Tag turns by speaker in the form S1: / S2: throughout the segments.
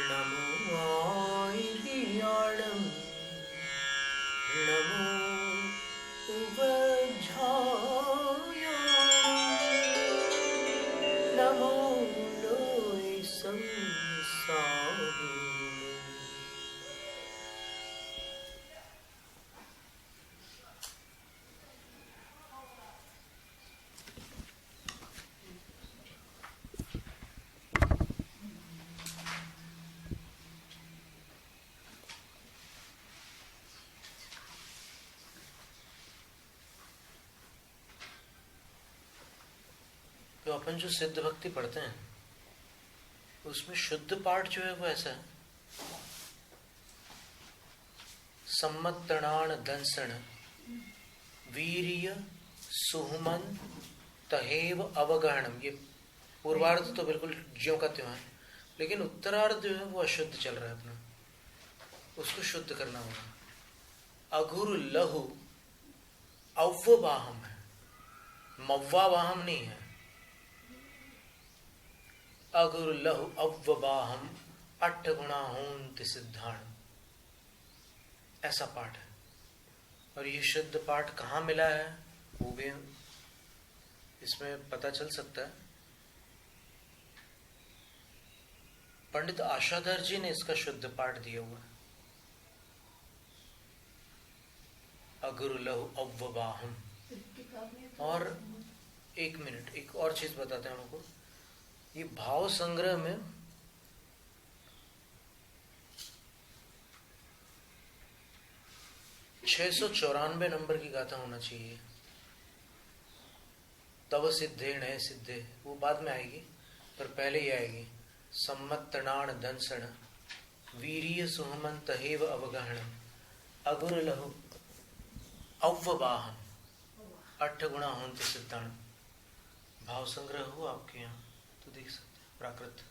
S1: नमो आयरियाळं नमो उवझायाळं नमो लोय संसारिणं। तो अपन जो सिद्ध भक्ति पढ़ते हैं उसमें शुद्ध पाठ जो है वो ऐसा है, सम्मतणान दंसण वीर्य सुहमन तहेव अवगहणम। ये पूर्वार्ध तो बिल्कुल ज्यों का त्यों है, लेकिन उत्तरार्ध जो है वो अशुद्ध चल रहा है अपना, उसको शुद्ध करना होगा। अघुर लहु अव्ववाहम है, मव्वावाहम नहीं है। अघुर लहु अव्ववाहम अट्ठ गुणा होन्ति सिद्धाण, ऐसा पाठ है। और ये शुद्ध पाठ कहाँ मिला है वो भी इसमें पता चल सकता है। पंडित आशाधर जी ने इसका शुद्ध पाठ दिया हुआ है। अघुर लहु अव्ववाहम। और एक मिनट, एक और चीज बताते हैं हमको। ये भाव संग्रह में (694) नंबर की गाथा होना चाहिए। तव सिद्धे नए सिद्धे, वो बाद में आएगी पर पहले ही आएगी। सम्मतणान दंसण वीर्य सुहमन तहेव अवगहणम अघुर लहु अव्ववाहम अट्ठ गुणा होन्ति सिद्धाण। भाव संग्रह हो आपके यहाँ तो देख सकते हैं, प्राकृत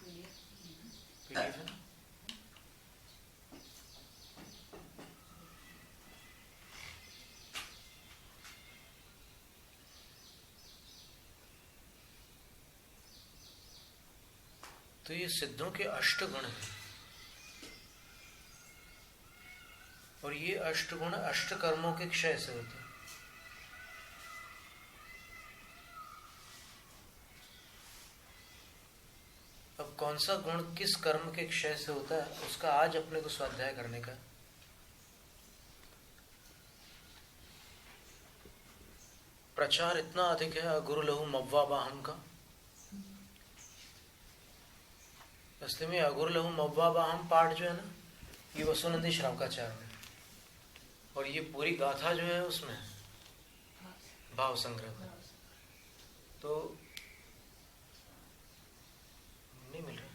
S1: PDF है। तो ये सिद्धों के अष्ट गुण हैं, और ये अष्ट गुण अष्ट कर्मों के क्षय से होते हैं। अब कौन सा गुण किस कर्म के क्षय से होता है उसका आज अपने को स्वाध्याय करने का। प्रचार इतना अधिक है अघुर लहु मव्वावाहम का, असली में अघुर लहु मव्वावाहम पाठ जो है ना, ये वसुनंदी श्रावकाचार्य में, और ये पूरी गाथा जो है उसमें भाव संग्रह का। तो नहीं मिल रहा,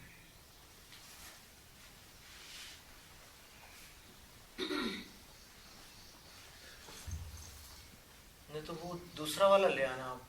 S1: नहीं तो वो दूसरा वाला ले आना आप।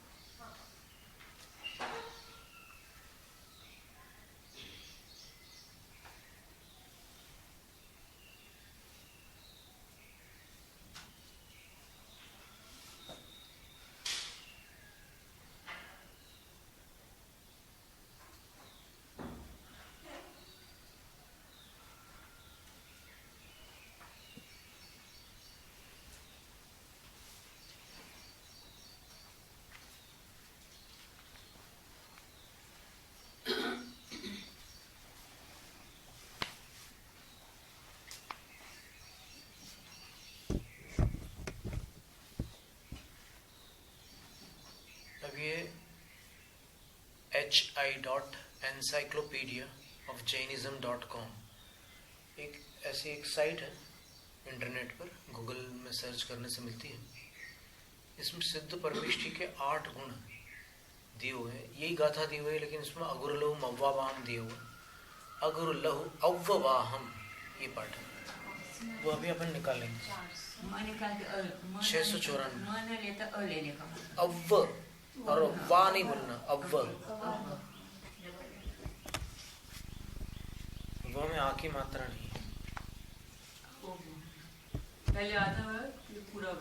S1: ये hi.encyclopedia.jainism.com एक ऐसी एक साइट है इंटरनेट पर, गूगल में सर्च करने से मिलती है। इसमें सिद्ध परमेष्ठी के 8 गुण दिए हुए हैं, यही गाथा दी हुई है, लेकिन इसमें अघुर लहु मव्वावाहम दिए हुए। अघुर लहु अव्ववाहम ये पाठ है, वो अभी अपन निकालेंगे। 694 अव्व और वाह नहीं बोलना, अव्व। वो में आ की मात्रा नहीं है।
S2: पहले आता है पूरा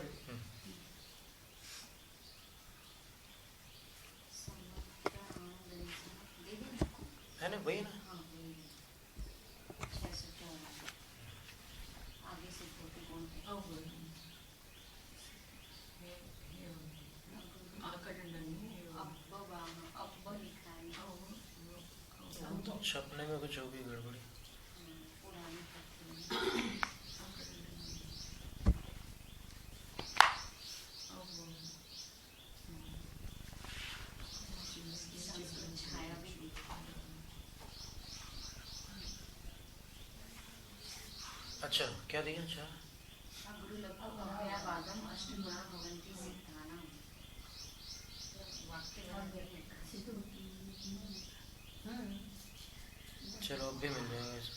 S1: वही ना। छपने में कुछ होगी गड़बड़ी। अच्छा क्या दिया? अच्छा चलो अब भी मिल जाएगा इसमें।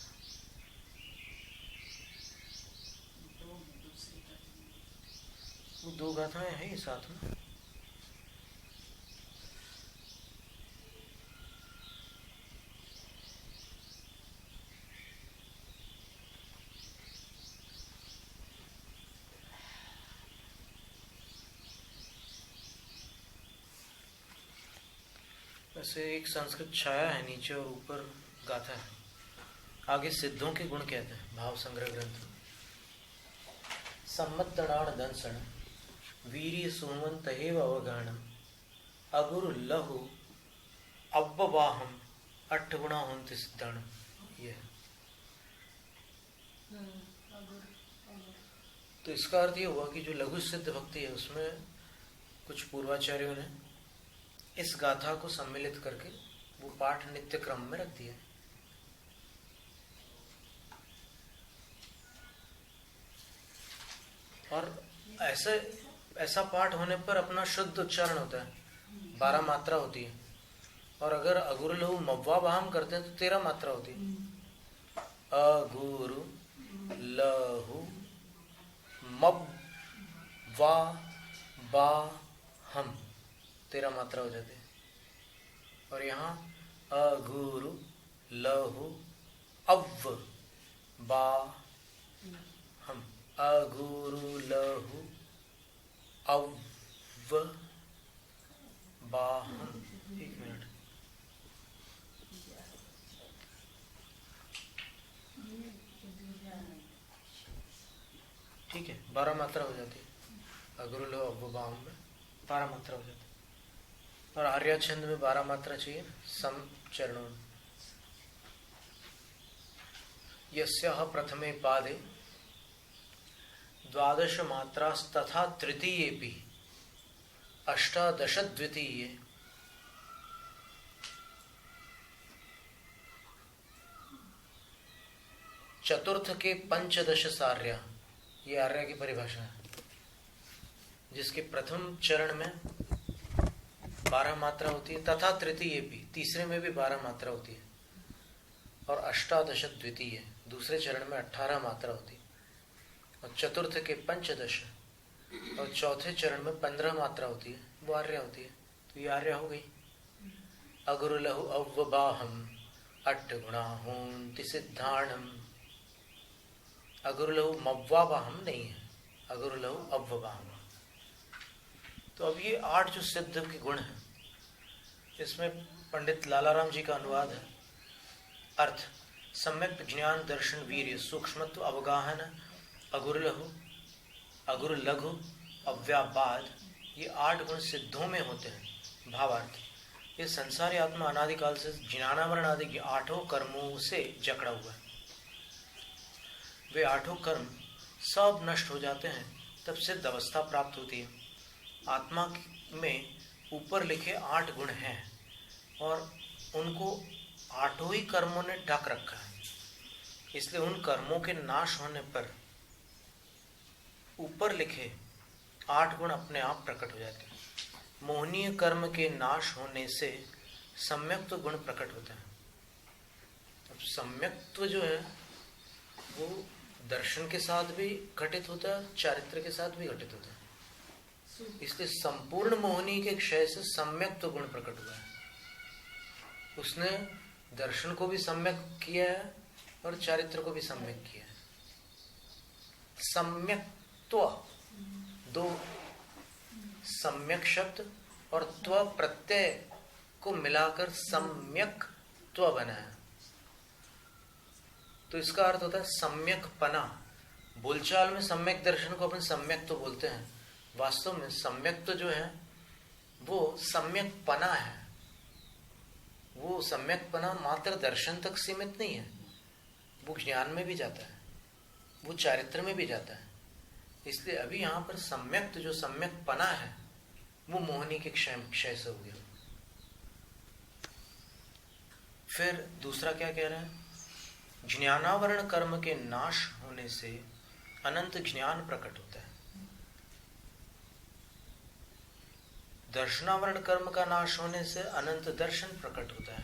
S1: वो दो गाथाएं हैं साथ में। वैसे एक संस्कृत छाया है नीचे और ऊपर गाथा है। आगे सिद्धों के गुण कहते हैं। भाव संग्रह ग्रंथ सम्मतणाण दंसण वीर्य सुमंत हेव अवगाणम अगुरु लहु अव्ववाहम अट्ठ गुणा होंति सिद्धाणम। ये तो इसका अर्थ ये हुआ कि जो लघु सिद्ध भक्ति है उसमें कुछ पूर्वाचार्यों ने इस गाथा को सम्मिलित करके वो पाठ नित्य क्रम में रख दिया। और ऐसा पाठ होने पर अपना शुद्ध उच्चारण होता है, 12 मात्रा होती है। और अगर अगुरु लहु मव्वा वाहम करते हैं तो 13 मात्रा होती है। अगुरु लहु मव्वा वाहम 13 मात्रा हो जाती है। और यहाँ अगुरु लहु अव्व बा हम अगुरु लहु अव्व बाहम। एक मिनट, ठीक है, 12 मात्रा हो जाती है। अगुरु लहु अव्व बाहम में 12 मात्रा हो जाती है। और आर्या छंद में 12 मात्रा चाहिए सम चरणों। यस्याह प्रथमे पादे 12 मात्रास्तथा तृतीयेपि 18 द्वितीये चतुर्थ के 15 सार्या। ये आर्या की परिभाषा है, जिसके प्रथम चरण में 12 मात्रा होती है, तथा तृतीय भी, तीसरे में भी 12 मात्रा होती है। और 18 द्वितीय, दूसरे चरण में 18 मात्रा होती है। और चतुर्थ के 15 और चौथे चरण में 15 मात्रा होती है, वो आर्या होती है। तो ये आर्या हो गई। अगुरु लहु अव्वबाहम अट्ठ गुणा होंति सिद्धाणम। अगुरु लहु मव्वाबाहम नहीं है, अगुरु लहु अव्वबाहम। तो अब ये 8 जो सिद्ध के गुण हैं, इसमें पंडित लालाराम जी का अनुवाद है। अर्थ सम्यक ज्ञान दर्शन वीर्य सूक्ष्मत्व अवगाहन अगुरु लहु अगुरु लघु अव्यापाद, ये 8 गुण सिद्धों में होते हैं। भावार्थ, ये संसारी आत्मा अनादिकाल से ज्ञानावरण आदि के 8 कर्मों से जकड़ा हुआ है। वे 8 कर्म सब नष्ट हो जाते हैं, तब सिद्ध अवस्था प्राप्त होती है। आत्मा में ऊपर लिखे 8 गुण हैं और उनको 8 ही कर्मों ने ढक रखा है। इसलिए उन कर्मों के नाश होने पर ऊपर लिखे 8 गुण अपने आप प्रकट हो जाते हैं। मोहनीय कर्म के नाश होने से सम्यक्त्व गुण प्रकट होता है। अब सम्यक्त्व जो है वो दर्शन के साथ भी घटित होता है, चारित्र के साथ भी घटित होता है। इसलिए संपूर्ण मोहनी के क्षय से सम्यक्त्व गुण प्रकट हुआ है। उसने दर्शन को भी सम्यक किया है और चारित्र को भी सम्यक किया है। सम्यक्त्व, 2 सम्यक शब्द और त्व प्रत्यय को मिलाकर सम्यक्त्व बना है। तो इसका अर्थ होता है सम्यक पना। बोलचाल में सम्यक दर्शन को अपन सम्यक तो बोलते हैं, वास्तव में सम्यक तो जो है वो सम्यक पना है। वो सम्यक पना मात्र दर्शन तक सीमित नहीं है, वो ज्ञान में भी जाता है, वो चारित्र में भी जाता है। इसलिए अभी यहाँ पर सम्यक जो सम्यक पना है वो मोहिनी के क्षय से हो गया। फिर दूसरा क्या कह रहे हैं? ज्ञानावरण कर्म के नाश होने से अनंत ज्ञान प्रकट होता है। दर्शनावरण कर्म का नाश होने से अनंत दर्शन प्रकट होता है।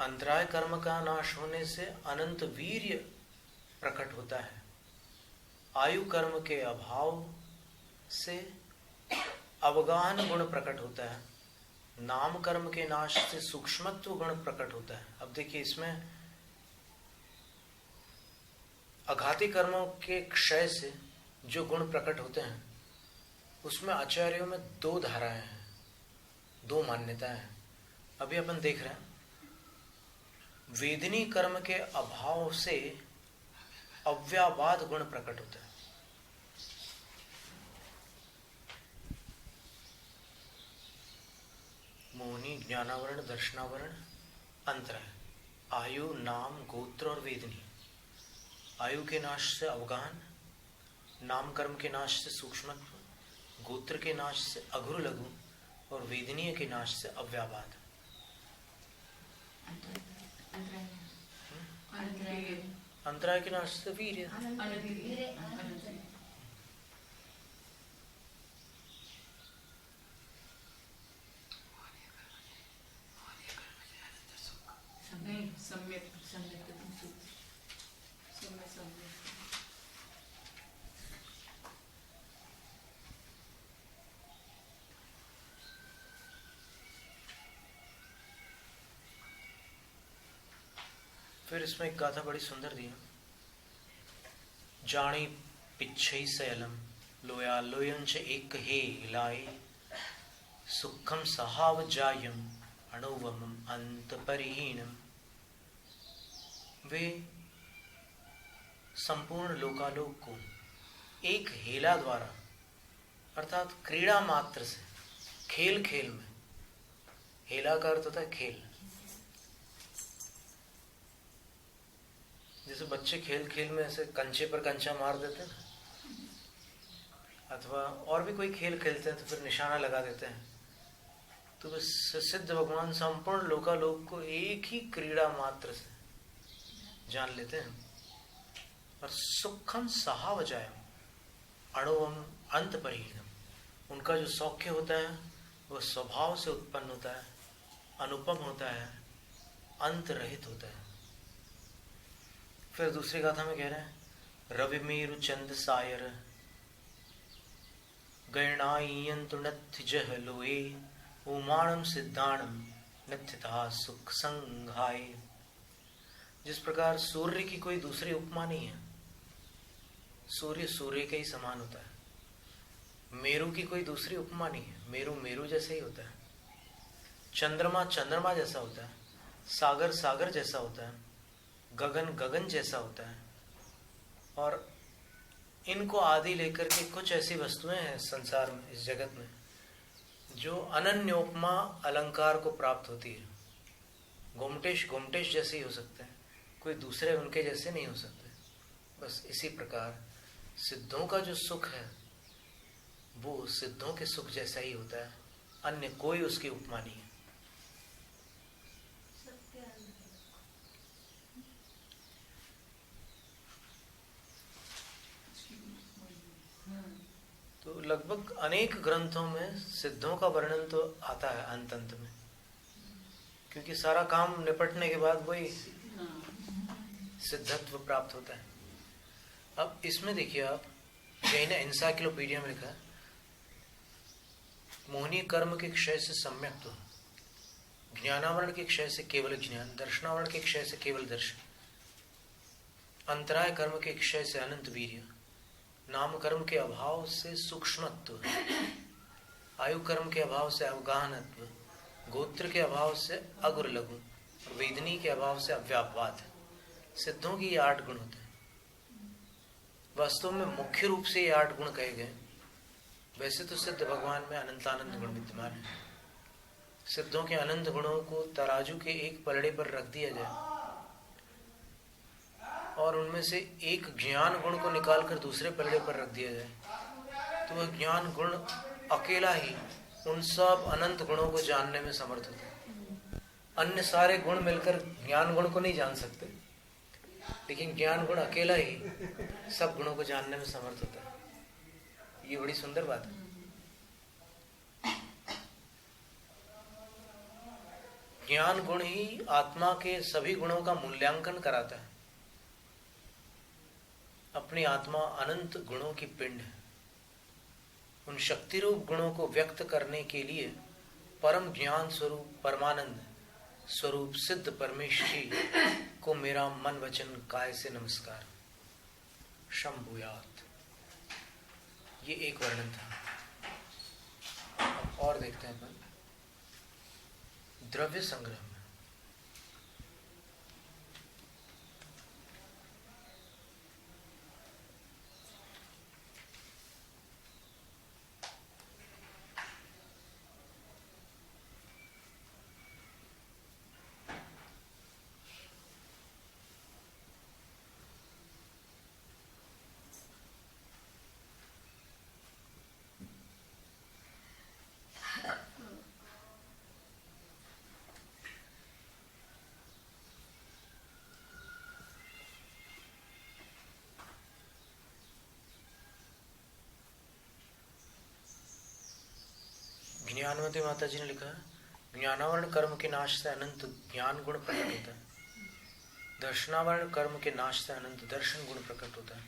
S1: अंतराय कर्म का नाश होने से अनंत वीर्य प्रकट होता है। आयु कर्म के अभाव से अवगाहन गुण प्रकट होता है। नाम कर्म के नाश से सूक्ष्मत्व गुण प्रकट होता है। अब देखिए, इसमें अघाती कर्मों के क्षय से जो गुण प्रकट होते हैं उसमें आचार्यों में दो धाराएं हैं, दो मान्यताएं हैं। अभी अपन देख रहे हैं वेदनी कर्म के अभाव से अव्यावाद गुण प्रकट होता है। मोहिनी, ज्ञानावरण, दर्शनावरण, अंतराय, आयु, नाम, गोत्र और वेदनी। आयु के नाश से अवगाहन, नाम कर्म के नाश से सूक्ष्मत्व, गोत्र के नाश से अघुर लघु और वेदनीय के नाश से अव्यावाद। अंतराय के नाश से वीर्य।
S2: सम्यक सम्यक
S1: फिर इसमें एक गाथा बड़ी सुंदर दी है। जानी पिछई सयलम लोया लोयंच एक हे लाए सुखम सहाव जायम अणुवम अंत परिहीनम। वे संपूर्ण लोकालोक को एक हेला द्वारा अर्थात क्रीड़ा मात्र से, खेल खेल में, हेला का अर्थ होता है खेल। जैसे बच्चे खेल खेल में ऐसे कंचे पर कंचा मार देते हैं ना, अथवा और भी कोई खेल खेलते हैं तो फिर निशाना लगा देते हैं, तो बस सिद्ध भगवान संपूर्ण लोकालोक को एक ही क्रीड़ा मात्र से जान लेते हैं। और सुखम सहाव जायम अणुवम अंत परिहीनम, उनका जो सौख्य होता है वह स्वभाव से उत्पन्न होता है, अनुपम होता है, अंत रहित होता है। फिर दूसरी गाथा में कह रहे हैं रवि मेरु चंद सायर गणनायंतु नथ्य जह लोए उमाणम सिद्धाणम नथ्यता सुख संघाय। जिस प्रकार सूर्य की कोई दूसरी उपमा नहीं है, सूर्य सूर्य के ही समान होता है। मेरु की कोई दूसरी उपमा नहीं है, मेरु मेरु जैसे ही होता है। चंद्रमा चंद्रमा जैसा होता है, सागर सागर जैसा होता है, गगन गगन जैसा होता है। और इनको आदि लेकर के कुछ ऐसी वस्तुएं हैं संसार में, इस जगत में, जो अनन्योपमा अलंकार को प्राप्त होती है। गोमटेश गोमटेश जैसे ही हो सकते हैं, कोई दूसरे उनके जैसे नहीं हो सकते। बस इसी प्रकार सिद्धों का जो सुख है वो सिद्धों के सुख जैसा ही होता है, अन्य कोई उसकी उपमा नहीं है। तो लगभग अनेक ग्रंथों में सिद्धों का वर्णन तो आता है अंत अंत में, क्योंकि सारा काम निपटने के बाद वही सिद्धत्व प्राप्त होता है। अब इसमें देखिए आप, जैन एनसाइक्लोपीडिया में लिखा है मोहिनी कर्म के क्षय से सम्यक्त्व, ज्ञानावरण के क्षय से केवल ज्ञान, दर्शनावरण के क्षय से केवल दर्शन, अंतराय कर्म के क्षय से अनंत वीर्य, नाम कर्म के अभाव से सूक्ष्मत्व, आयु कर्म के अभाव से अवगाहनत्व, गोत्र के अभाव से अगुर लघु और वेदनी के अभाव से अव्यापवाद। सिद्धों की ये 8 गुण होते हैं। वास्तव में मुख्य रूप से ये 8 गुण कहे गए। वैसे तो सिद्ध भगवान में अनंतानंद गुण विद्यमान है। सिद्धों के अनंत गुणों को तराजू के एक पलड़े पर रख दिया जाए और उनमें से एक ज्ञान गुण को निकालकर दूसरे पलड़े पर रख दिया जाए तो वह ज्ञान गुण अकेला ही उन सब अनंत गुणों को जानने में समर्थ होता है। अन्य सारे गुण मिलकर ज्ञान गुण को नहीं जान सकते, लेकिन ज्ञान गुण अकेला ही सब गुणों को जानने में समर्थ होता है। ये बड़ी सुंदर बात है। ज्ञान गुण ही आत्मा के सभी गुणों का मूल्यांकन कराता है। अपनी आत्मा अनंत गुणों की पिंड है। उन शक्ति रूप गुणों को व्यक्त करने के लिए परम ज्ञान स्वरूप परमानंद स्वरूप सिद्ध परमेश्वरी को मेरा मन वचन काय से नमस्कार। शंभुयात। ये एक वर्णन था। अब और देखते हैं अपन द्रव्य संग्रह में। ज्ञानवती माता जी ने लिखा है, ज्ञानावरण कर्म के नाश से अनंत ज्ञान गुण प्रकट होता है। दर्शनावरण कर्म के नाश से अनंत दर्शन गुण प्रकट होता है।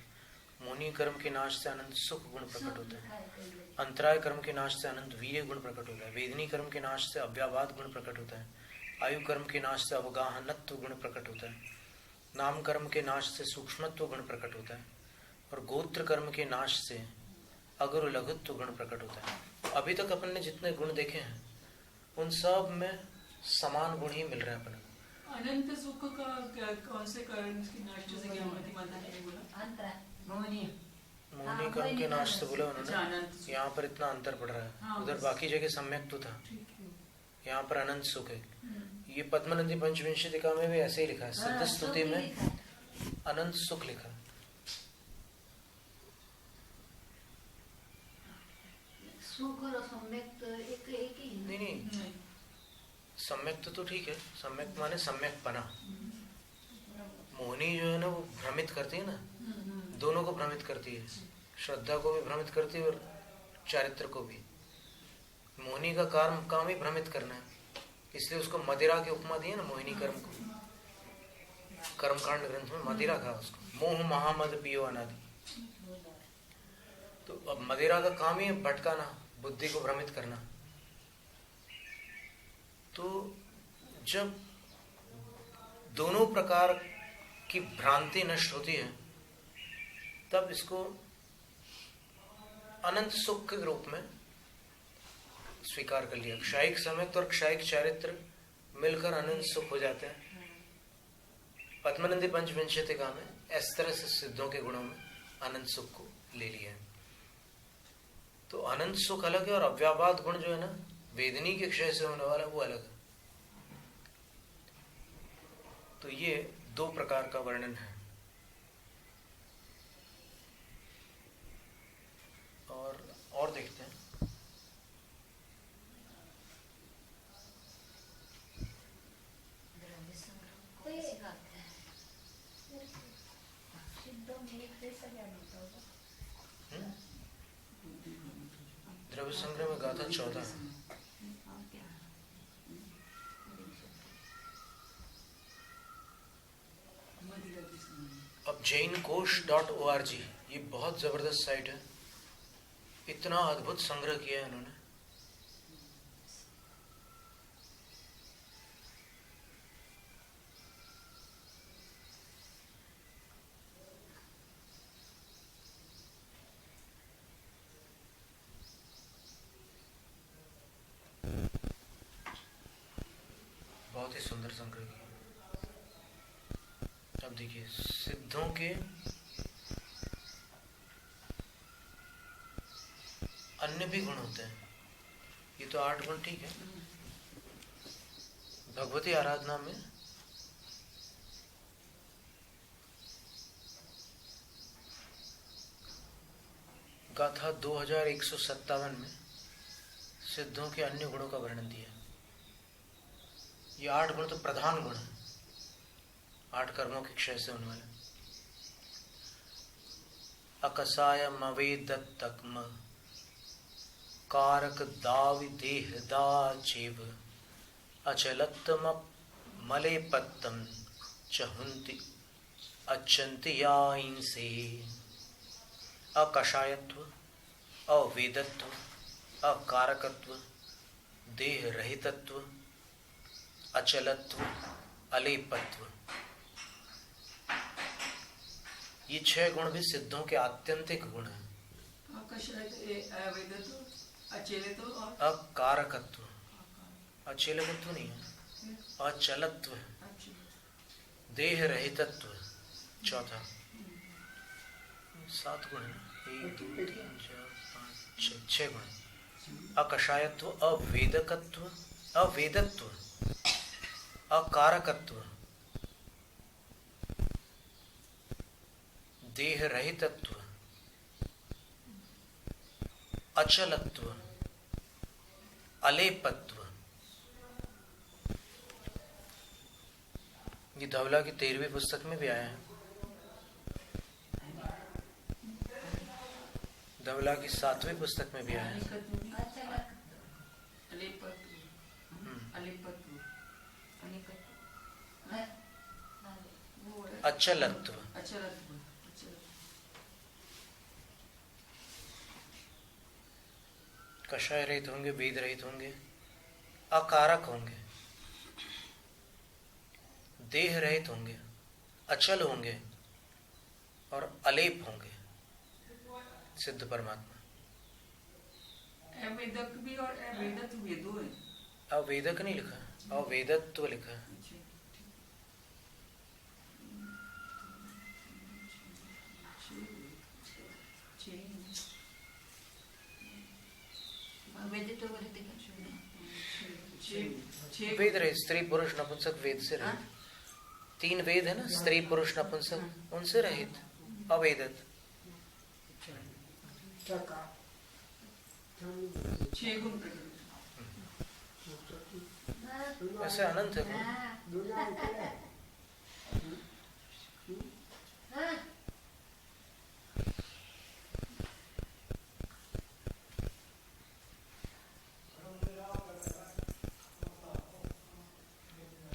S1: मोनी कर्म के नाश से अनंत सुख गुण प्रकट होता है। अंतराय कर्म के नाश से अनंत वीर्य गुण प्रकट होता है। वेदनी कर्म के नाश से अव्यावाद गुण प्रकट होता है। आयु कर्म के नाश से अवगाहनत्व गुण प्रकट होता है। नाम कर्म के नाश से सूक्ष्मत्व गुण प्रकट होता है। और गोत्र कर्म के नाश से अगुरु लघुत्व गुण प्रकट होता है। अभी तक अपन ने जितने गुण देखे हैं उन सब में समान गुण ही मिल रहे हैं अपन को।
S2: अनंत सुख का कौन से कारण की नाश से ज्ञानवती माता ने बोला? मोहनी
S1: कर्म के नाश से बोला उन्होंने। यहाँ पर इतना अंतर पड़ रहा है। उधर बाकी जगह सम्यक तो था, यहाँ पर अनंत सुख है। ये पद्मनंदी पंचविंशतिका में भी ऐसे ही लिखा है। सिद्ध स्तुति में अनंत सुख लिखा है।
S3: सुख और सम्यक एक ही
S1: नहीं, सम्यक तो ठीक है। सम्यक माने सम्यक बना। मोहनी जो है ना वो भ्रमित करती है ना, दोनों को भ्रमित करती है। श्रद्धा को भी भ्रमित करती है और चारित्र को भी। मोहनी का काम ही भ्रमित करना है, इसलिए उसको मदिरा की उपमा दी है ना मोहिनी कर्म को। कर्मकांड ग्रंथ में मदिरा कहा उसको। मोह महामद पियो अनादि। तो अब मदिरा का काम ही है भटकाना, बुद्धि को भ्रमित करना। तो जब दोनों प्रकार की भ्रांति नष्ट होती है तब इसको अनंत सुख के रूप में स्वीकार कर लिया। क्षयिक सम्यक और क्षयिक चारित्र मिलकर अनंत सुख हो जाते हैं। पद्मनंदी पंचविंशतिका में इस तरह से सिद्धों के गुणों में अनंत सुख को ले लिया है। तो अनंत सुख अलग है और अव्यापाद गुण जो है ना वेदनी के क्षय से होने वाला वो अलग है। तो ये दो प्रकार का वर्णन है। और देखते हैं द्रव्य संग्रह में गाथा 14। अब jainkosh.org ये बहुत जबरदस्त साइट है। इतना अद्भुत संग्रह किया है उन्होंने। बहुत ही सुंदर संग्रह किया। अब देखिए, सिद्धों के अन्य भी गुण होते हैं। ये तो 8 गुण ठीक है। भगवती आराधना में गाथा 2157 में सिद्धों के अन्य गुणों का वर्णन दिया। ये 8 गुण तो प्रधान गुण है, 8 कर्मों के क्षय से होने वाले। अकसायम अवेदत्तकम कारक दावि देहदा चेव अचलत्तम मलेपत्तम चहुंति अच्छन्ति याइंसे। अकषायत्व, अवेदत्व, अकारकत्व, देह रहितत्व, अचलत्व, अलेपत्व, ये 6 गुण भी सिद्धों के आत्यंतिक गुण हैं। अकारकत्व, अचेलकत्व नहीं है, अचलत्व है, देह रहितत्व चौथा। 7 गुण है, 1 2 3 4 5 6 गुण। अकषायत्व, अवेदकत्व, अवेदत्व, अकारकत्व, देह रहितत्व, अचलत्व, अलेपत्व। ये धवला की 13वीं पुस्तक में भी आया है। धवला की 7वीं पुस्तक में भी आया है। अचलत्व, कषाय रहित होंगे, वेद रहित होंगे, अकारक होंगे, देह रहित होंगे, अचल होंगे और अलेप होंगे। सिद्ध परमात्मा।
S2: अवेदक भी और अवेदत्व भी दो है।
S1: अवेदक नहीं लिखा, अवेदत्व लिखा है। वेद रहे, स्त्री पुरुष नपुंसक वेद से रहित। 3 वेद है ना, स्त्री पुरुष नपुंसक, उनसे रहित अवेदत।
S2: 6 गुण
S1: ऐसे अनंत है।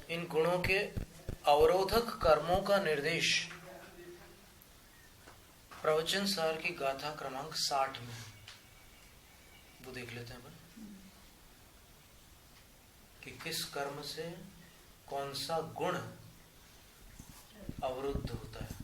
S1: इन गुणों के अवरोधक कर्मों का निर्देश प्रवचन सार की गाथा क्रमांक 60 में, वो देख लेते हैं कि किस कर्म से कौन सा गुण अवरुद्ध होता है।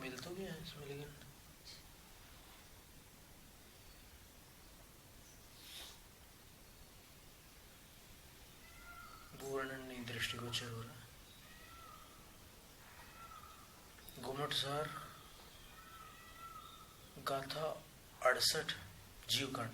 S1: मिल तो गया इसमें, लेकिन वर्णन नहीं दृष्टिगोचर हो रहा। गुमटसार गाथा 68 जीवकांड।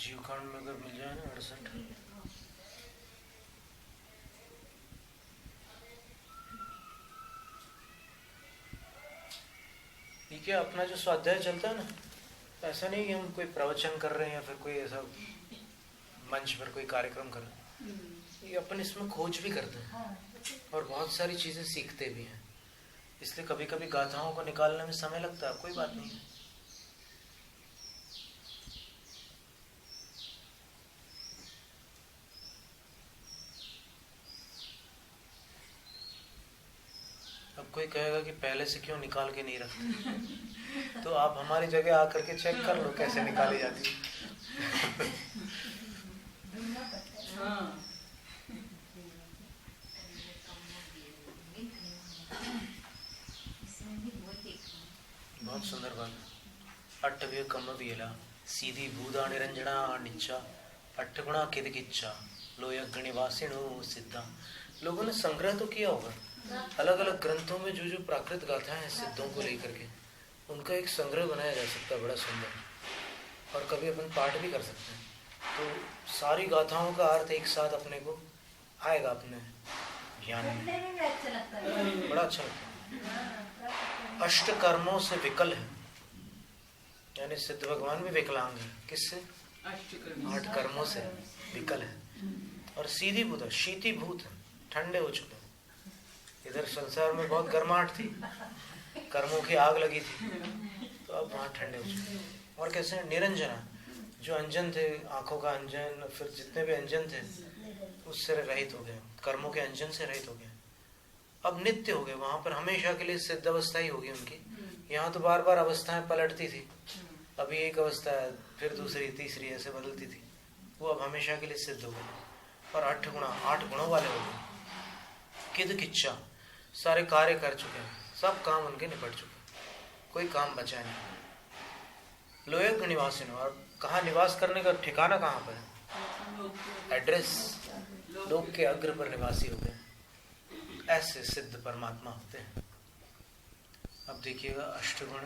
S1: जीवकांड में अगर मिल जाए ना 68। ठीक है, अपना जो स्वाध्याय चलता है ना, ऐसा नहीं कि हम कोई प्रवचन कर रहे हैं या फिर कोई ऐसा मंच पर कोई कार्यक्रम कर रहे हैं, ये अपन इसमें खोज भी करते हैं और बहुत सारी चीजें सीखते भी हैं। इसलिए कभी कभी गाथाओं को निकालने में समय लगता है, कोई बात नहीं है। अब कोई कहेगा कि पहले से क्यों निकाल के नहीं रखते, तो आप हमारी जगह आकर के चेक कर लो कैसे निकाली जाती है। बहुत सुंदर बात। अट्ठव्य कम वेला सीधी भूदा निरंजना निच्चा अट्ठगुणा किद किच्चा लोयग्नि वासिणो सिद्धा। लोगों ने संग्रह तो किया होगा अलग अलग ग्रंथों में, जो जो प्राकृत गाथाएं हैं सिद्धों को लेकर के, उनका एक संग्रह बनाया जा सकता है बड़ा सुंदर, और कभी अपन पाठ भी कर सकते हैं। तो सारी गाथाओं का अर्थ एक साथ अपने को आएगा अपने ज्ञान में, बड़ा अच्छा लगता है। अष्ट कर्मों से विकल है, यानी सिद्ध भगवान भी विकलांग है। किससे? 8 कर्मों से विकल है। और सीधी भूत, शीती भूत, ठंडे हो चुके हैं। इधर संसार में बहुत गर्माहट थी, कर्मों की आग लगी थी, तो अब वहाँ ठंडे हो चुके हैं। और कैसे? निरंजना, जो अंजन थे, आंखों का अंजन, फिर जितने भी अंजन थे उससे रहित हो गए, कर्मों के अंजन से रहित हो गए। अब नित्य हो गए, वहां पर हमेशा के लिए सिद्ध अवस्था ही होगी उनकी। यहाँ तो बार बार अवस्थाएं पलटती थी, अभी एक अवस्था है, फिर दूसरी, तीसरी, ऐसे बदलती थी। वो अब हमेशा के लिए सिद्ध हो गए और 8 गुणों वाले हो गए। किद किच्चा, सारे कार्य कर चुके हैं, सब काम उनके निपट चुके, कोई काम बचा नहीं। लोयक निवासी, और कहाँ निवास करने का ठिकाना कहाँ पर है? एड्रेस, लोक के अग्र पर निवासी हो गए। ऐसे सिद्ध परमात्मा होते हैं। अब देखिएगा अष्टगुण।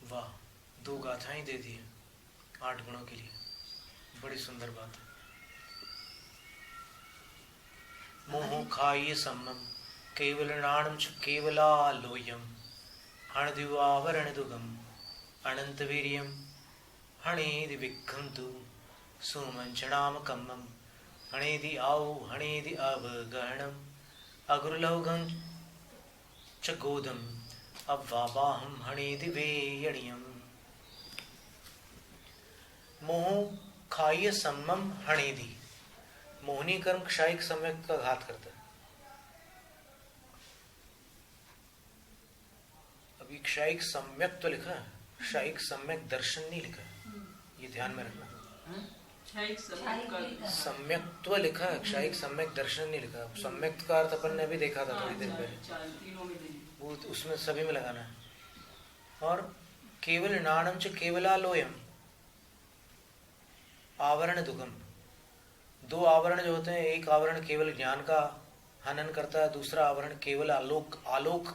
S1: वाह, 2 गाथाएं दे दी है 8 गुणों के लिए, बड़ी सुंदर बात है। मोह खाई सम्मम केवल नाणम च केवला लोयम हणदिवावरण दुगम अनंत वीर्यम हणेदि विघ्नतु सुमंचनाम कम्मम हणेदि आउ हणेदि अवगहणम अगुरुलौघं च गोदम अव्वाबाहम हणेदि वेयणियम। मोह खाय सम्मम हणेदि, मोहनी कर्म क्षायिक सम्यक का घात करता है। अभी क्षायिक सम्यक तो लिखा है, क्षायिक सम्यक दर्शन नहीं लिखा है, ये ध्यान में रखना। सम्यक्त्व लिखा है, क्षायिक सम्यक दर्शन नहीं लिखा। सम्यक का अर्थ अपन ने अभी देखा था थोड़ी देर पहले, वो उसमें सभी में लगाना है। और केवल नाणम च केवलालोयम, आवरण दुगम, 2 आवरण जो होते हैं, एक आवरण केवल ज्ञान का हनन करता है, दूसरा आवरण केवल आलोक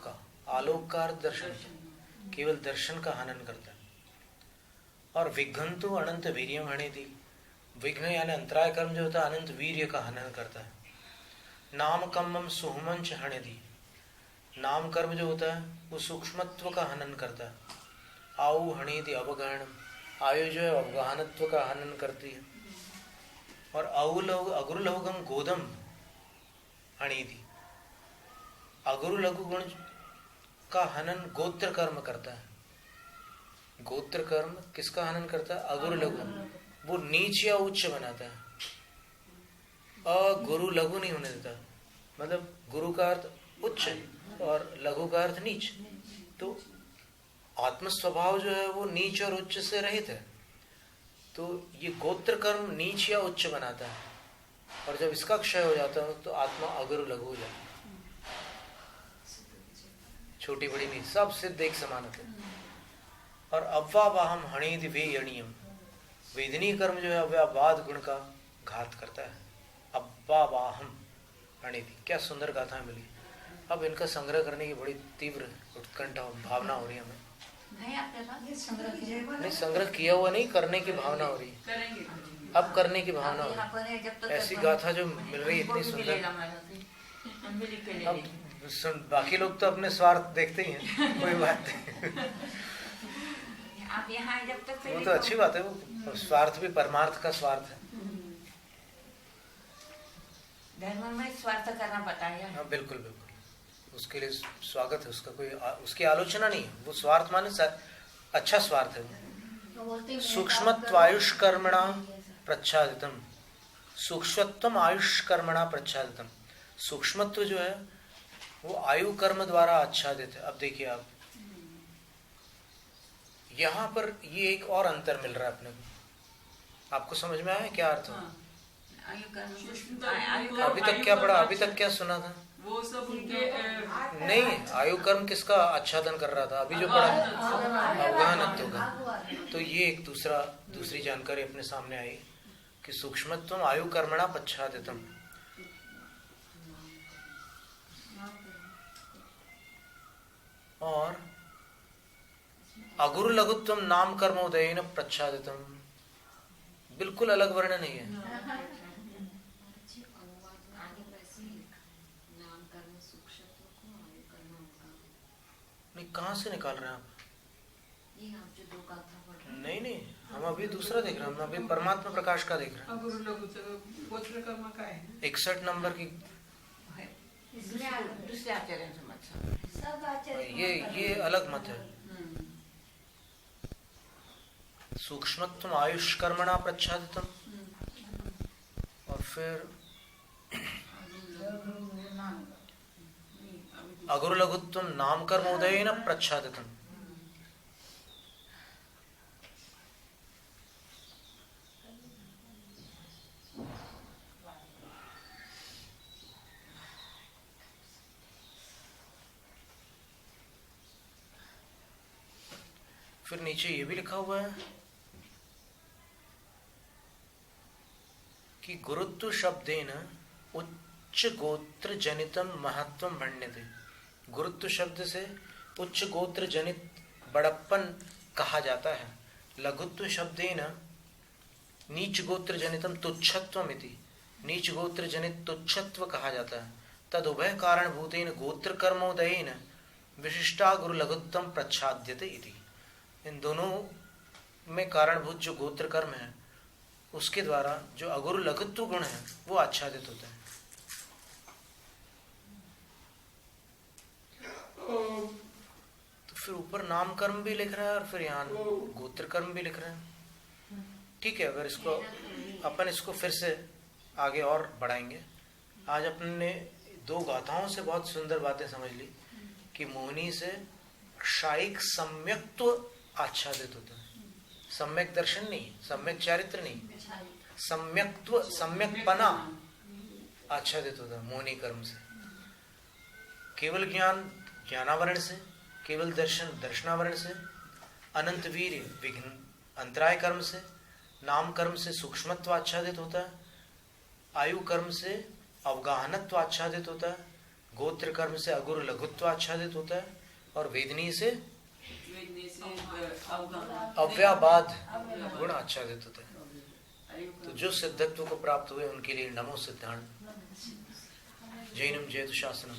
S1: का, आलोक का अर्थ दर्शन, केवल दर्शन का हनन करता है। और विघ्नतु अनंत वीर्यम हणेति, विघ्न यानी अंतराय कर्म जो होता है, अनंत वीर्य का हनन करता है। नाम कम्मम सुहमंच हणेति, नाम कर्म जो होता है वो सूक्ष्मत्व का हनन करता है। आउ हणेति अवगहणम, आयु जो है अवगाहनत्व का हनन करती है। और अगुरुलघुगम गोदम हणेति, अगुरु लघु गुण का हनन गोत्र कर्म करता है। गोत्र कर्म किसका हनन करता है? अगुरु लघु, वो नीच या उच्च बनाता है, अगुरु लघु नहीं होने देता। मतलब गुरु का अर्थ उच्च और लघु का अर्थ नीच, तो आत्म स्वभाव जो है वो नीच और उच्च से रहित है। तो ये गोत्र कर्म नीच या उच्च बनाता है, और जब इसका क्षय हो जाता है तो आत्मा अगुरु लघु हो जाता है। छोटी बड़ी नहीं, सब सिद्ध एक समान होते हैं। और अव्वाबाहम हणेदि वेयणियम, वेदनीय कर्म जो है अव्यावाद गुण का घात करता है। अब्बा वाहम अणिति, क्या सुंदर गाथाएं मिली। अब इनका संग्रह करने की बड़ी तीव्र उत्कंठा भावना हो रही है हमें।
S3: नहीं आपके पास संग्रह
S1: नहीं, संग्रह किया हुआ नहीं, करने की भावना हो रही है। अब करने की भावना हो रही है। ऐसी गाथा जो मिल रही है इतनी सुंदर। अब बाकी लोग तो अपने स्वार्थ देखते ही हैं, कोई बात नहीं।
S4: आप यहाँ जब तक
S1: वो तो अच्छी बात है, वो स्वार्थ भी परमार्थ का स्वार्थ है।
S4: धर्म में स्वार्थ करना पड़ता है।
S1: हाँ बिल्कुल बिल्कुल, उसके लिए स्वागत है उसका, कोई उसकी आलोचना नहीं है। वो स्वार्थ माने अच्छा स्वार्थ है। सूक्ष्मत्वायुष कर्मणा प्रच्छादितम, सूक्ष्मत्वम आयुष कर्मणा प्रच्छादितम। सूक्ष्मत्व जो है वो आयु कर्म द्वारा आच्छादित है। अब देखिए आप यहाँ पर ये एक और अंतर मिल रहा है अपने को। आपको समझ में आया क्या अर्थ है? अभी तक क्या पढ़ा, अभी तक क्या सुना था?
S2: वो सब उनके
S1: नहीं, आयु कर्म किसका आच्छादन कर रहा था? अभी जो पढ़ा अवगाहनत्व का। तो ये एक दूसरी जानकारी अपने सामने आई कि सूक्ष्मत्वम आयु कर्मणा प्रच्छादितम। और अगुरु लघुत्वम नाम कर्मोदयेन प्रच्छादितम, बिल्कुल अलग वर्णन नहीं है। नहीं, कहाँ से निकाल रहे हैं आप? नहीं, हम अभी दूसरा देख रहे हैं। हम अभी परमात्मा प्रकाश का देख रहे हैं। 61 नंबर की
S4: दूसरे आचरण
S1: ये अलग मत है। सूक्ष्मत्वम आयुष कर्मणा प्रच्छादितम, और फिर अगुरु लघुत्वम नाम कर्मोदयेन प्रच्छादितम। फिर नीचे ये भी लिखा हुआ है कि गुरुत्व शब्देन उच्च गोत्र जनितम महत्वम वर्ण्यते। गुरुत्व शब्द से उच्च गोत्र जनित बड़प्पन कहा जाता है। लघुत्व शब्देन नीच गोत्र जनितम तुच्छत्वम इति, नीच गोत्र जनित तुच्छत्व कहा जाता है। तद उभय कारण भूतेन गोत्र कर्मोदयेन विशिष्टा गुरु लघुत्वम प्रच्छाद्यते इति। इन दोनों में कारणभूत जो गोत्र कर्म है उसके द्वारा जो अगुरु लघुत्व गुण है वो आच्छादित होता है। तो फिर ऊपर नाम कर्म भी लिख रहा है और फिर यहाँ गोत्र कर्म भी लिख रहा है। ठीक है, अगर इसको फिर से आगे और बढ़ाएंगे। आज अपने ने 2 गाथाओं से बहुत सुंदर बातें समझ ली कि मोहिनी से क्षायिक सम्यक्त्व आच्छादित होता है। सम्यक दर्शन नहीं, सम्यक चारित्र नहीं, सम्यक्त्व, सम्यकपना आच्छादित होता है मोहिनी कर्म से। केवल ज्ञान ज्ञानावरण से, केवल दर्शन दर्शनावरण से, अनंत वीर्य विघ्न अंतराय कर्म से, नाम कर्म से सूक्ष्मत्व आच्छादित होता है, आयु कर्म से अवगाहनत्व आच्छादित होता है, गोत्र कर्म से अगुरु लघुत्व आच्छादित होता है, और वेदनी से अव्याबाद गुण आच्छादित होता है। तो जो सिद्धत्व को प्राप्त हुए उनके लिए नमो सिद्धांत। जैनम जयतु शासनम।